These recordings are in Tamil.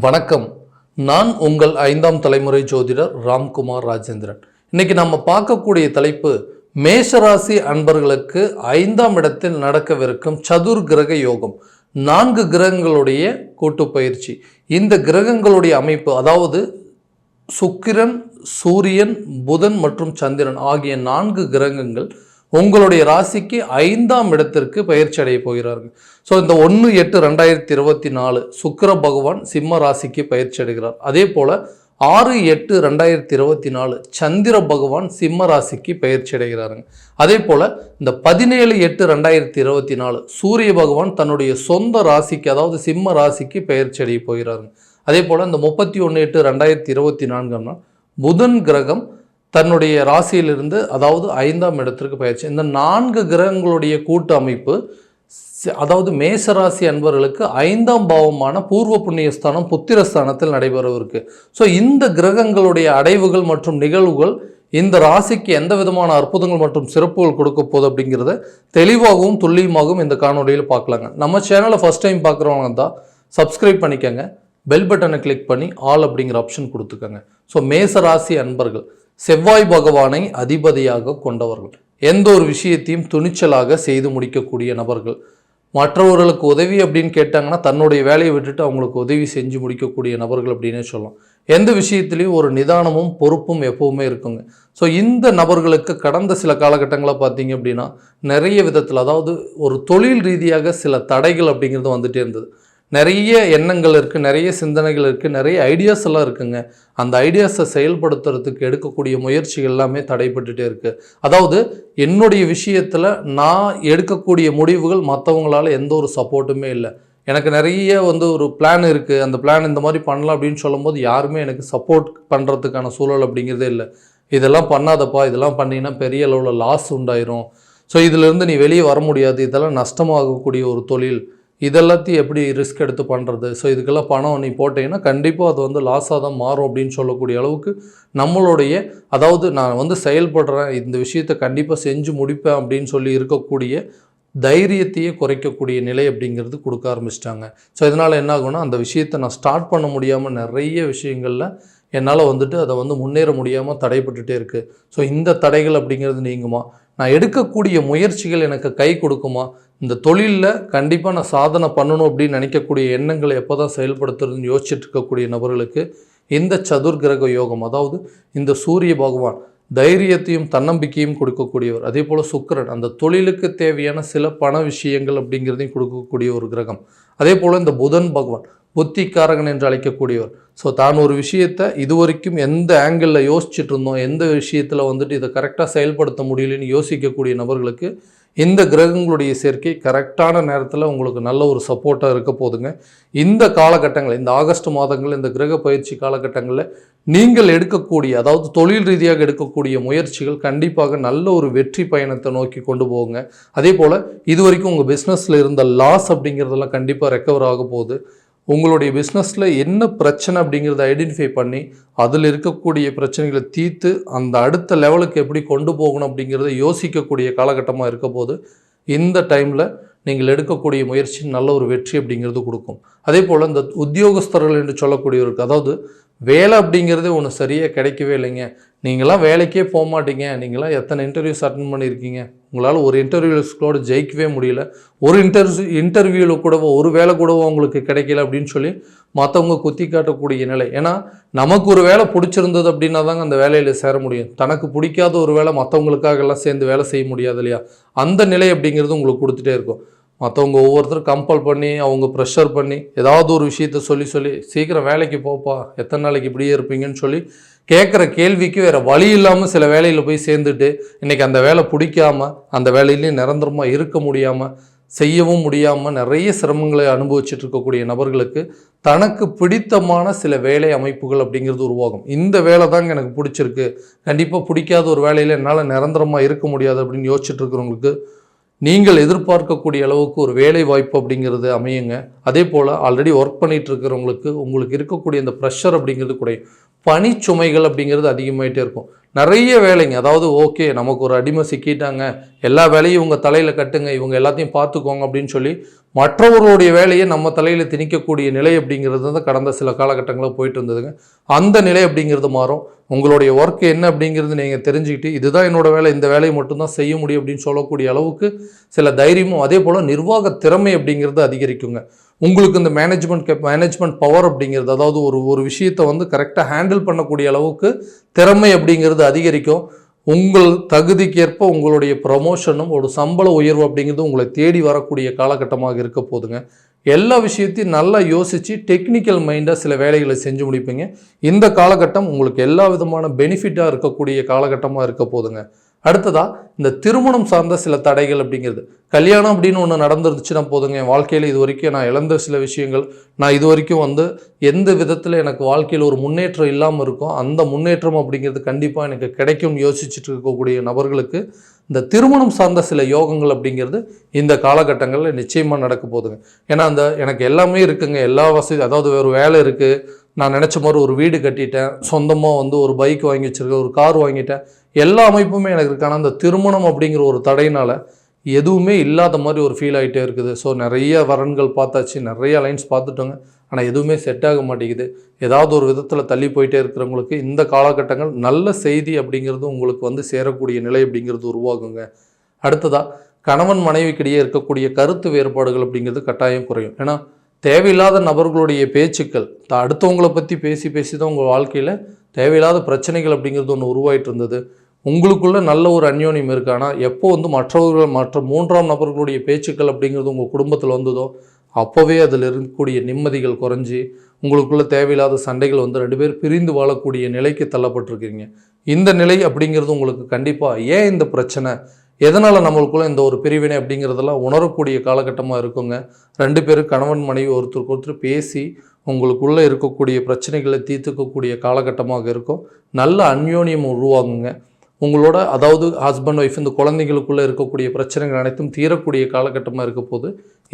வணக்கம். நான் உங்கள் 5ஆம் தலைமுறை ஜோதிடர் ராம்குமார் ராஜேந்திரன். இன்னைக்கு நம்ம பார்க்கக்கூடிய தலைப்பு மேஷராசி அன்பர்களுக்கு 5ஆம் இடத்தில் நடக்கவிருக்கும் சதுர் கிரக யோகம். 4 கிரகங்களுடைய கூட்டு பயிற்சி. இந்த கிரகங்களுடைய அமைப்பு, அதாவது சுக்கிரன், சூரியன், புதன் மற்றும் சந்திரன் ஆகிய 4 கிரகங்கள் உங்களுடைய ராசிக்கு 5ஆம் இடத்திற்கு பயிற்சி அடைய போகிறார்கள். ஸோ இந்த 1/8/2024 சுக்கிர பகவான் சிம்ம ராசிக்கு பயிற்சி அடைகிறார். அதே போல் 6/8/2024 சந்திர பகவான் சிம்ம ராசிக்கு பயிற்சி அடைகிறாருங்க. அதே போல் இந்த 17/8/2024 சூரிய பகவான் தன்னுடைய சொந்த ராசிக்கு, அதாவது சிம்ம ராசிக்கு பயிற்சி அடைய போகிறாருங்க. அதே போல் இந்த 31/8/2024 புதன் கிரகம் தன்னுடைய ராசியிலிருந்து, அதாவது 5ஆம் இடத்திற்கு பயிற்சி. இந்த 4 கிரகங்களுடைய கூட்டு அமைப்பு, அதாவது மேஷராசி அன்பர்களுக்கு 5ஆம் பாவமான பூர்வ புண்ணியஸ்தானம் புத்திரஸ்தானத்தில் நடைபெறவிருக்கு. ஸோ இந்த கிரகங்களுடைய அடைவுகள் மற்றும் நிகழ்வுகள் இந்த ராசிக்கு எந்த விதமான அற்புதங்கள் மற்றும் சிறப்புகள் கொடுக்க போகுது அப்படிங்கிறத தெளிவாகவும் துல்லியமாகவும் இந்த காணொலியில் பார்க்கலாங்க. நம்ம சேனலை ஃபர்ஸ்ட் டைம் பார்க்குறவங்க தான் சப்ஸ்கிரைப் பண்ணிக்கோங்க, பெல் பட்டனை கிளிக் பண்ணி ஆல் அப்படிங்கிற ஆப்ஷன் கொடுத்துக்கோங்க. ஸோ மேஷராசி அன்பர்கள் செவ்வாய் பகவானை அதிபதியாக கொண்டவர்கள், எந்த ஒரு விஷயத்தையும் துணிச்சலாக செய்து முடிக்கக்கூடிய நபர்கள், மற்றவர்களுக்கு உதவி அப்படின்னு கேட்டாங்கன்னா தன்னுடைய வேலையை விட்டுட்டு அவங்களுக்கு உதவி செஞ்சு முடிக்கக்கூடிய நபர்கள் அப்படின்னே சொல்லலாம். எந்த விஷயத்துலையும் ஒரு நிதானமும் பொறுப்பும் எப்பவுமே இருக்குங்க. ஸோ இந்த நபர்களுக்கு கடந்த சில காலகட்டங்களாக பார்த்தீங்க அப்படின்னா நிறைய விதத்தில், அதாவது ஒரு தொழில் ரீதியாக சில தடைகள் அப்படிங்கிறது வந்துட்டே இருந்தது. நிறைய எண்ணங்கள் இருக்குது, நிறைய சிந்தனைகள் இருக்குது, நிறைய ஐடியாஸ் எல்லாம் இருக்குங்க. அந்த ஐடியாஸை செயல்படுத்துறதுக்கு எடுக்கக்கூடிய முயற்சிகள் எல்லாமே தடைப்பட்டுட்டே இருக்குது. அதாவது என்னுடைய விஷயத்தில் நான் எடுக்கக்கூடிய முடிவுகள் மற்றவங்களால எந்த ஒரு சப்போர்ட்டுமே இல்லை. எனக்கு நிறைய ஒரு பிளான் இருக்குது, அந்த பிளான் இந்த மாதிரி பண்ணலாம் அப்படின்னு சொல்லும்போது யாருமே எனக்கு சப்போர்ட் பண்ணுறதுக்கான சூழல் அப்படிங்கிறதே இல்லை. இதெல்லாம் பண்ணாதப்பா, இதெல்லாம் பண்ணினா பெரிய அளவில் லாஸ் உண்டாயிரும், ஸோ இதிலேருந்து நீ வெளியே வர முடியாது, இதெல்லாம் நஷ்டமாகக்கூடிய ஒரு தொழில், இதெல்லாத்தையும் எப்படி ரிஸ்க் எடுத்து பண்ணுறது, ஸோ இதுக்கெல்லாம் பணம் நீ போட்டீங்கன்னா கண்டிப்பாக அது லாஸாக தான் மாறும் அப்படின்னு சொல்லக்கூடிய அளவுக்கு நம்மளுடைய, அதாவது நான் செயல்படுறேன், இந்த விஷயத்தை கண்டிப்பாக செஞ்சு முடிப்பேன் அப்படின்னு சொல்லி இருக்கக்கூடிய தைரியத்தையே குறைக்கக்கூடிய நிலை அப்படிங்கிறது கொடுக்க ஆரம்பிச்சிட்டாங்க. ஸோ இதனால் என்ன ஆகும்னா, அந்த விஷயத்தை நான் ஸ்டார்ட் பண்ண முடியாமல் நிறைய விஷயங்களில் என்னால் அதை முன்னேற முடியாமல் தடைப்பட்டுட்டே இருக்குது. ஸோ இந்த தடைகள் அப்படிங்கிறது நீங்குமா, நான் எடுக்கக்கூடிய முயற்சிகள் எனக்கு கை கொடுக்குமா, இந்த தொழிலில் கண்டிப்பாக நான் சாதனை பண்ணணும் அப்படின்னு நினைக்கக்கூடிய எண்ணங்களை எப்போ தான் செயல்படுத்துறதுன்னு யோசிச்சுட்டு இருக்கக்கூடிய நபர்களுக்கு இந்த சதுர் கிரக யோகம், அதாவது இந்த சூரிய பகவான் தைரியத்தையும் தன்னம்பிக்கையும் கொடுக்கக்கூடியவர். அதே போல் சுக்கிரன் அந்த தொழிலுக்கு தேவையான சில பண விஷயங்கள் அப்படிங்கிறதையும் கொடுக்கக்கூடிய ஒரு கிரகம். அதே போல் இந்த புதன் பகவான் புத்திக்காரகன் என்று அழைக்கக்கூடியவர். ஸோ தான் ஒரு விஷயத்தை இதுவரைக்கும் எந்த ஆங்கிளில் யோசிச்சுட்டு இருந்தோம், எந்த விஷயத்தில் இதை கரெக்டாக செயல்படுத்த முடியலன்னு யோசிக்கக்கூடிய நபர்களுக்கு இந்த கிரகங்களுடைய சேர்க்கை கரெக்டான நேரத்தில் உங்களுக்கு நல்ல ஒரு சப்போர்ட்டாக இருக்க போதுங்க. இந்த காலகட்டங்கள், இந்த ஆகஸ்ட் மாதங்கள், இந்த கிரக பயிற்சி காலகட்டங்களில் நீங்கள் எடுக்கக்கூடிய, அதாவது தொழில் ரீதியாக எடுக்கக்கூடிய முயற்சிகள் கண்டிப்பாக நல்ல ஒரு வெற்றி பயணத்தை நோக்கி கொண்டு போகுங்க. அதே போல் இதுவரைக்கும் உங்கள் பிஸ்னஸில் இருந்த லாஸ் அப்படிங்கிறதெல்லாம் கண்டிப்பாக ரெக்கவர் ஆக போகுது. உங்களுடைய பிஸ்னஸில் என்ன பிரச்சனை அப்படிங்கிறத ஐடென்டிஃபை பண்ணி அதில் இருக்கக்கூடிய பிரச்சனைகளை தீர்த்து அந்த அடுத்த லெவலுக்கு எப்படி கொண்டு போகணும் அப்படிங்கிறத யோசிக்கக்கூடிய காலகட்டமாக இருக்க போது இந்த டைமில் நீங்கள் எடுக்கக்கூடிய முயற்சி நல்ல ஒரு வெற்றி அப்படிங்கிறது கொடுக்கும். அதே போல் இந்த உத்தியோகஸ்தர்கள் என்று சொல்லக்கூடியவருக்கு, அதாவது வேலை அப்படிங்கிறதே ஒன்று சரியாக கிடைக்கவே இல்லைங்க, நீங்களாம் வேலைக்கே போக மாட்டீங்க, நீங்களாம் எத்தனை இன்டர்வியூஸ் அட்டன் பண்ணியிருக்கீங்க, உங்களால் ஒரு இன்டர்வியூஸ்களோடு ஜெயிக்கவே முடியல, ஒரு இன்டர்வியூவில் கூடவோ ஒரு வேலை கூடவோ உங்களுக்கு கிடைக்கல அப்படின்னு சொல்லி மற்றவங்க குத்தி காட்டக்கூடிய நிலை. ஏன்னா நமக்கு ஒரு வேலை பிடிச்சிருந்தது அப்படின்னா தாங்க அந்த வேலையில் சேர முடியும். தனக்கு பிடிக்காத ஒரு வேலை மற்றவங்களுக்காக எல்லாம் சேர்ந்து வேலை செய்ய முடியாது இல்லையா, அந்த நிலை அப்படிங்கிறது உங்களுக்கு கொடுத்துட்டே இருக்கும். மற்றவங்க ஒவ்வொருத்தரும் கம்பல் பண்ணி, அவங்க ப்ரெஷர் பண்ணி, ஏதாவது ஒரு விஷயத்த சொல்லி சீக்கிரம் வேலைக்கு போப்பா, எத்தனை நாளைக்கு இப்படியே இருப்பீங்கன்னு சொல்லி கேட்குற கேள்விக்கு வேறு வழி இல்லாமல் சில வேலையில் போய் சேர்ந்துட்டு இன்றைக்கி அந்த வேலை பிடிக்காமல், அந்த வேலையிலேயே நிரந்தரமாக இருக்க முடியாமல், செய்யவும் முடியாமல் நிறைய சிரமங்களை அனுபவிச்சுட்டு இருக்கக்கூடிய நபர்களுக்கு தனக்கு பிடித்தமான சில வேலை அமைப்புகள் அப்படிங்கிறது உருவாகும். இந்த வேலை தாங்க எனக்கு பிடிச்சிருக்கு, கண்டிப்பாக பிடிக்காத ஒரு வேலையில் என்னால் நிரந்தரமாக இருக்க முடியாது அப்படின்னு யோசிச்சுட்டு இருக்கிறவங்களுக்கு நீங்கள் எதிர்பார்க்கக்கூடிய அளவுக்கு ஒரு வேலை வாய்ப்பு அப்படிங்கிறது அமையுங்க. அதே போல் ஆல்ரெடி ஒர்க் பண்ணிகிட்டு இருக்கிறவங்களுக்கு உங்களுக்கு இருக்கக்கூடிய இந்த ப்ரெஷர் அப்படிங்கிறது குறையும். பணிச்சுமைகள் அப்படிங்கிறது அதிகமாகிட்டே இருக்கும். நிறைய வேலைங்க. அதாவது ஓகே நமக்கு ஒரு அடிமை சிக்கிட்டாங்க, எல்லா வேலையும் இவங்க தலையில் கட்டுங்க, இவங்க எல்லாத்தையும் பார்த்துக்கோங்க அப்படின்னு சொல்லி மற்றவர்களுடைய வேலையை நம்ம தலையில் திணிக்கக்கூடிய நிலை அப்படிங்கிறது தான் கடந்த சில காலகட்டங்களில் போயிட்டு இருந்ததுங்க. அந்த நிலை அப்படிங்கிறது மாறும். உங்களுடைய ஒர்க் என்ன அப்படிங்கிறது நீங்கள் தெரிஞ்சுக்கிட்டு இதுதான் என்னோட வேலை, இந்த வேலையை மட்டும்தான் செய்ய முடியும் அப்படின்னு சொல்லக்கூடிய அளவுக்கு சில தைரியமும் அதே போல் நிர்வாக திறமை அப்படிங்கிறது அதிகரிக்குங்க. உங்களுக்கு இந்த மேனேஜ்மெண்ட் பவர் அப்படிங்கிறது, அதாவது ஒரு விஷயத்தை வந்து கரெக்டாக ஹேண்டில் பண்ணக்கூடிய அளவுக்கு திறமை அப்படிங்கிறது அதிகரிக்கும். உங்கள் தகுதிக்கேற்ப உங்களுடைய ப்ரமோஷனும் ஒரு சம்பள உயர்வு அப்படிங்கிறது உங்களை தேடி வரக்கூடிய காலகட்டமாக இருக்க போதுங்க. எல்லா விஷயத்தையும் நல்லா யோசித்து டெக்னிக்கல் மைண்டாக சில வேலைகளை செஞ்சு முடிப்பீங்க. இந்த காலகட்டம் உங்களுக்கு எல்லா விதமான பெனிஃபிட்டாக இருக்கக்கூடிய காலகட்டமாக இருக்க போதுங்க. அடுத்ததா இந்த திருமணம் சார்ந்த சில தடைகள் அப்படிங்கிறது, கல்யாணம் அப்படின்னு ஒன்று நடந்துருச்சுன்னா போதுங்க, என் வாழ்க்கையில் இது வரைக்கும் நான் இழந்த சில விஷயங்கள், நான் இது வரைக்கும் வந்து எந்த விதத்தில் எனக்கு வாழ்க்கையில் ஒரு முன்னேற்றம் இல்லாமல் இருக்கும், அந்த முன்னேற்றம் அப்படிங்கிறது கண்டிப்பாக எனக்கு கிடைக்கும்னு யோசிச்சுட்டு இருக்கக்கூடிய நபர்களுக்கு இந்த திருமணம் சார்ந்த சில யோகங்கள் அப்படிங்கிறது இந்த காலகட்டங்களில் நிச்சயமாக நடக்க போகுதுங்க. ஏன்னா எனக்கு எல்லாமே இருக்குங்க, எல்லா வசதி, அதாவது ஒரு வேலை இருக்குது, நான் நினச்ச மாதிரி ஒரு வீடு கட்டிட்டேன், சொந்தமாக வந்து ஒரு பைக் வாங்கி வச்சுருக்கேன், ஒரு கார் வாங்கிட்டேன், எல்லா அமைப்புமே எனக்கு இருக்கு. ஆனால் அந்த திருமணம் அப்படிங்கிற ஒரு தடையினால் எதுவுமே இல்லாத மாதிரி ஒரு ஃபீல் ஆகிட்டே இருக்குது. ஸோ நிறைய வரன்கள் பார்த்தாச்சு, நிறைய லைன்ஸ் பார்த்துட்டோங்க, ஆனால் எதுவுமே செட் ஆக மாட்டேங்குது. ஏதாவது ஒரு விதத்தில் தள்ளி போயிட்டே இருக்கிறவங்களுக்கு இந்த காலகட்டங்கள் நல்ல செய்தி அப்படிங்கிறது உங்களுக்கு வந்து சேரக்கூடிய நிலை அப்படிங்கிறது உருவாகுங்க. அடுத்ததாக கணவன் மனைவிக்கிடையே இருக்கக்கூடிய கருத்து வேறுபாடுகள் அப்படிங்கிறது கட்டாயம் குறையும். ஏன்னா தேவையில்லாத நபர்களுடைய பேச்சுக்கள், அடுத்தவங்களை பற்றி பேசி பேசி தான் உங்கள் வாழ்க்கையில் தேவையில்லாத பிரச்சனைகள் அப்படிங்கிறது ஒன்று உருவாயிட்டு இருந்தது. உங்களுக்குள்ள நல்ல ஒரு அந்யோன்யம் இருக்கு. ஆனால் எப்போ வந்து மற்ற மூன்றாம் நபர்களுடைய பேச்சுக்கள் அப்படிங்கிறது உங்கள் குடும்பத்தில் வந்ததோ அப்போவே அதில் இருக்கக்கூடிய நிம்மதிகள் குறைஞ்சி உங்களுக்குள்ள தேவையில்லாத சண்டைகள் வந்து 2 பேர் பிரிந்து வாழக்கூடிய நிலைக்கு தள்ளப்பட்டிருக்கீங்க. இந்த நிலை அப்படிங்கிறது உங்களுக்கு கண்டிப்பாக ஏன் இந்த பிரச்சனை, எதனால் நம்மளுக்குள்ள இந்த ஒரு பிரிவினை அப்படிங்கிறதெல்லாம் உணரக்கூடிய காலகட்டமாக இருக்குங்க. 2 பேரும் கணவன் மனைவி ஒருத்தருக்கு ஒருத்தர் பேசி உங்களுக்குள்ளே இருக்கக்கூடிய பிரச்சனைகளை தீர்த்துக்கக்கூடிய காலகட்டமாக இருக்கும். நல்ல அந்யோன்யம் உருவாகுங்க. உங்களோட, அதாவது ஹஸ்பண்ட் ஒய்ஃப், இந்த குழந்தைங்களுக்குள்ளே இருக்கக்கூடிய பிரச்சனைகள் அனைத்தும் தீரக்கூடிய காலகட்டமாக இருக்க போது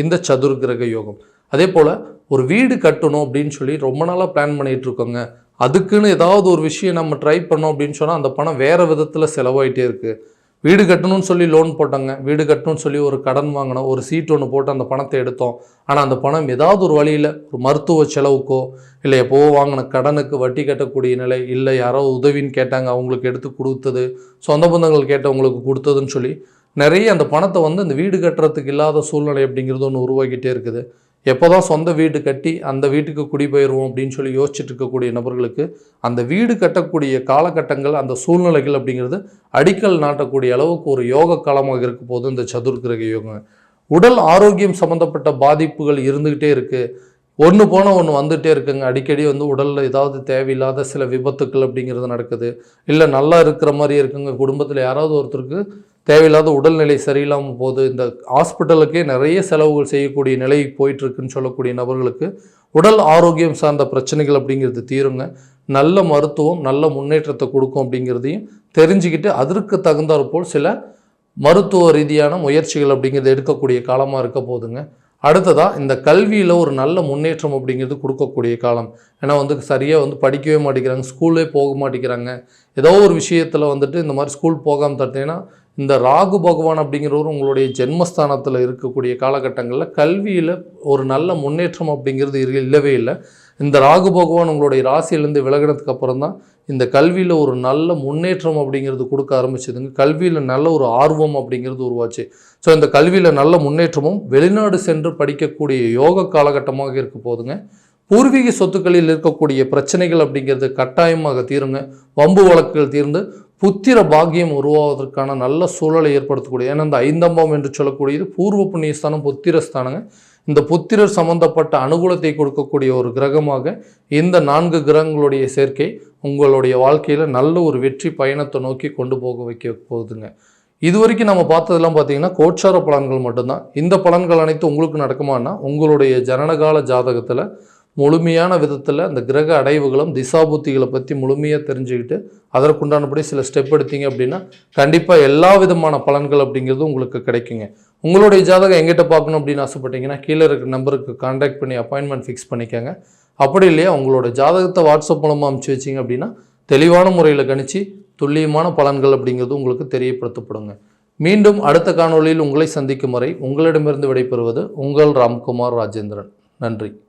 இந்த சதுர்கிரக யோகம். அதே போல் ஒரு வீடு கட்டணும் அப்படின்னு சொல்லி ரொம்ப நாளாக பிளான் பண்ணிகிட்டு இருக்கோங்க. அதுக்குன்னு ஏதாவது ஒரு விஷயம் நம்ம ட்ரை பண்ணோம் அப்படின்னு சொன்னால் அந்த பணம் வேறு விதத்தில் செலவாயிட்டே இருக்குது. வீடு கட்டணும்னு சொல்லி லோன் போட்டாங்க, வீடு கட்டணும்னு சொல்லி ஒரு கடன் வாங்கினோம், ஒரு சீட் ஒன்று போட்டு அந்த பணத்தை எடுத்தோம். ஆனால் அந்த பணம் ஏதாவது ஒரு வழியில் ஒரு மருத்துவ செலவுக்கோ இல்லை எப்போவோ வாங்கின கடனுக்கு வட்டி கட்டக்கூடிய நிலை, இல்லை யாரோ உதவின்னு கேட்டாங்க அவங்களுக்கு எடுத்து கொடுத்தது, சொந்த பந்தங்கள் கேட்டவங்களுக்கு கொடுத்ததுன்னு சொல்லி நிறைய அந்த பணத்தை வந்து இந்த வீடு கட்டுறதுக்கு இல்லாத சூழ்நிலை அப்படிங்கிறது ஒன்று உருவாக்கிட்டே இருக்குது. எப்போ தான் சொந்த வீடு கட்டி அந்த வீட்டுக்கு குடிபெயர்வோம் அப்படின்னு சொல்லி யோசிச்சுட்டு இருக்கக்கூடிய நபர்களுக்கு அந்த வீடு கட்டக்கூடிய காலகட்டங்கள், அந்த சூழ்நிலைகள் அப்படிங்கிறது அடிக்கல் நாட்டக்கூடிய அளவுக்கு ஒரு யோக காலமாக இருக்க போது இந்த சதுர்கிரக யோகம். உடல் ஆரோக்கியம் சம்மந்தப்பட்ட பாதிப்புகள் இருந்துக்கிட்டே இருக்குது. ஒன்று போனால் ஒன்று வந்துகிட்டே இருக்குங்க. அடிக்கடி வந்து உடலில் ஏதாவது தேவையில்லாத சில விபத்துக்கள் அப்படிங்கிறது நடக்குது. இல்லை நல்லா இருக்கிற மாதிரி இருக்குங்க, குடும்பத்தில் யாராவது ஒருத்தருக்கு தேவையில்லாத உடல்நிலை சரியில்லாமல் போகுது, இந்த ஹாஸ்பிட்டலுக்கே நிறைய செலவுகள் செய்யக்கூடிய நிலை போயிட்டுருக்குன்னு சொல்லக்கூடிய நபர்களுக்கு உடல் ஆரோக்கியம் சார்ந்த பிரச்சனைகள் அப்படிங்கிறது தீருங்க. நல்ல மருத்துவம் நல்ல முன்னேற்றத்தை கொடுக்கும் அப்படிங்கிறதையும் தெரிஞ்சுக்கிட்டு அதற்கு தகுந்தாற்போல் சில மருத்துவ ரீதியான முயற்சிகள் அப்படிங்கிறது எடுக்கக்கூடிய காலமாக இருக்க போதுங்க. அடுத்ததாக இந்த கல்வியில் ஒரு நல்ல முன்னேற்றம் அப்படிங்கிறது கொடுக்கக்கூடிய காலம். ஏன்னா வந்து சரியாக வந்து படிக்கவே மாட்டேங்கிறாங்க, ஸ்கூலே போக மாட்டேங்கிறாங்க. ஏதோ ஒரு விஷயத்தில் வந்துட்டு இந்த மாதிரி ஸ்கூல் போகாமல் தட்டினா இந்த ராகு பகவான் அப்படிங்கிறவர் உங்களுடைய ஜென்மஸ்தானத்தில் இருக்கக்கூடிய காலகட்டங்களில் கல்வியில் ஒரு நல்ல முன்னேற்றம் அப்படிங்கிறது இல்லவே இல்லை. இந்த ராகு பகவான் உங்களுடைய ராசியிலேருந்து விலகினதுக்கு அப்புறம் தான் இந்த கல்வியில் ஒரு நல்ல முன்னேற்றம் அப்படிங்கிறது கொடுக்க ஆரம்பிச்சதுங்க. கல்வியில் நல்ல ஒரு ஆர்வம் அப்படிங்கிறது உருவாச்சு. ஸோ இந்த கல்வியில் நல்ல முன்னேற்றமும் வெளிநாடு சென்று படிக்கக்கூடிய யோக காலகட்டமாக இருக்க போதுங்க. பூர்வீக சொத்துக்களில் இருக்கக்கூடிய பிரச்சனைகள் அப்படிங்கிறது கட்டாயமாக தீருங்க. வம்பு வழக்குகள் தீர்ந்து புத்திர பாக்கியம் உருவாவதற்கான நல்ல சூழலை ஏற்படுத்தக்கூடிய, ஏன்னா இந்த 5ஆம் பாவம் என்று சொல்லக்கூடியது பூர்வ புண்ணியஸ்தானம், புத்திரஸ்தானங்க. இந்த புத்திரர் சம்பந்தப்பட்ட அனுகூலத்தை கொடுக்கக்கூடிய ஒரு கிரகமாக இந்த 4 கிரகங்களுடைய சேர்க்கை உங்களுடைய வாழ்க்கையில் நல்ல ஒரு வெற்றி பயணத்தை நோக்கி கொண்டு போக வைக்க போகுதுங்க. இது வரைக்கும் நம்ம பார்த்ததெல்லாம் பார்த்தீங்கன்னா கோச்சார பலன்கள் மட்டும்தான். இந்த பலன்கள் அனைத்து உங்களுக்கு நடக்குமானா உங்களுடைய ஜனனகால ஜாதகத்தில் முழுமையான விதத்தில் அந்த கிரக அடைவுகளும் திசாபுத்திகளை பற்றி முழுமையாக தெரிஞ்சுக்கிட்டு அதற்குண்டானபடி சில ஸ்டெப் எடுத்தீங்க அப்படின்னா கண்டிப்பாக எல்லா விதமான பலன்கள் அப்படிங்கிறது உங்களுக்கு கிடைக்குங்க. உங்களுடைய ஜாதகம் எங்கிட்ட பார்க்கணும் அப்படின்னு ஆசைப்பட்டீங்கன்னா கீழே இருக்கிற நம்பருக்கு கான்டாக்ட் பண்ணி அப்பாயின்மெண்ட் ஃபிக்ஸ் பண்ணிக்கோங்க. அப்படி இல்லையா உங்களோட ஜாதகத்தை வாட்ஸ்அப் மூலமாக அனுப்பிச்சி வச்சிங்க அப்படின்னா தெளிவான முறையில் கணிச்சு துல்லியமான பலன்கள் அப்படிங்கிறது உங்களுக்கு தெரியப்படுத்தப்படுங்க. மீண்டும் அடுத்த காணொளியில் உங்களை சந்திக்கும் வரை உங்களிடமிருந்து விடைபெறுவது உங்கள் ராம்குமார் ராஜேந்திரன். நன்றி.